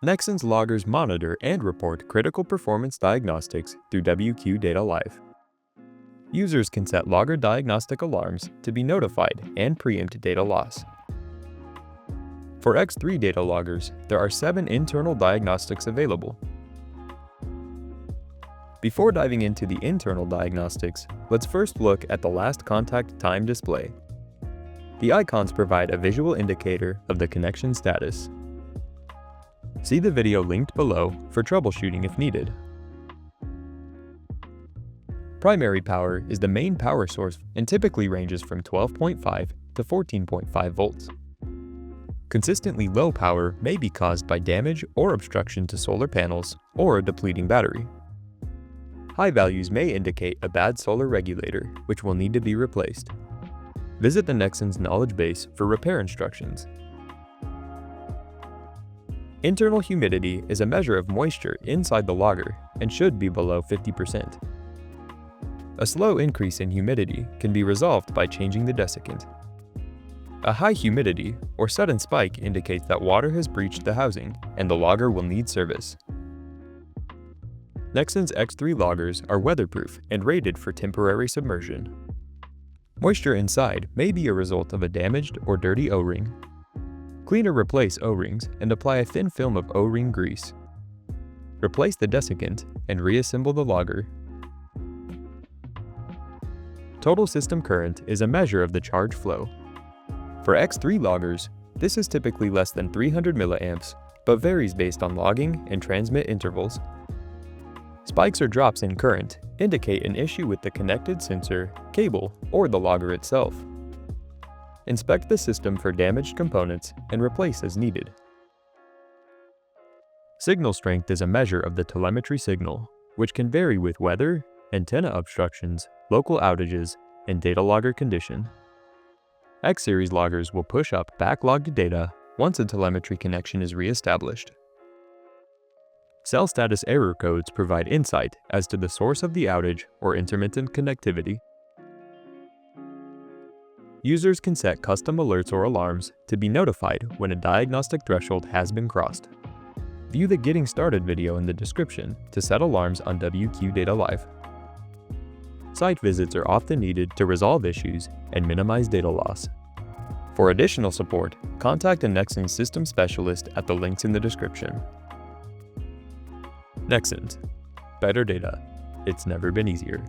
NexSens loggers monitor and report critical performance diagnostics through WQData Live. Users can set logger diagnostic alarms to be notified and preempt data loss. For X3 data loggers, there are 7 internal diagnostics available. Before diving into the internal diagnostics, let's first look at the last contact time display. The icons provide a visual indicator of the connection status. See the video linked below for troubleshooting if needed. Primary power is the main power source and typically ranges from 12.5 to 14.5 volts. Consistently low power may be caused by damage or obstruction to solar panels or a depleting battery. High values may indicate a bad solar regulator, which will need to be replaced. Visit the NexSens knowledge base for repair instructions. Internal humidity is a measure of moisture inside the logger and should be below 50%. A slow increase in humidity can be resolved by changing the desiccant. A high humidity or sudden spike indicates that water has breached the housing and the logger will need service. NexSens X3 loggers are weatherproof and rated for temporary submersion. Moisture inside may be a result of a damaged or dirty O-ring. Clean or replace O-rings and apply a thin film of O-ring grease. Replace the desiccant and reassemble the logger. Total system current is a measure of the charge flow. For X3 loggers, this is typically less than 300 milliamps, but varies based on logging and transmit intervals. Spikes or drops in current indicate an issue with the connected sensor, cable, or the logger itself. Inspect the system for damaged components and replace as needed. Signal strength is a measure of the telemetry signal, which can vary with weather, antenna obstructions, local outages, and data logger condition. X-series loggers will push up backlogged data once a telemetry connection is re-established. Cell status error codes provide insight as to the source of the outage or intermittent connectivity. Users can set custom alerts or alarms to be notified when a diagnostic threshold has been crossed. View the Getting Started video in the description to set alarms on WQData Live. Site visits are often needed to resolve issues and minimize data loss. For additional support, contact a NexSens system specialist at the links in the description. NexSens. Better data. It's never been easier.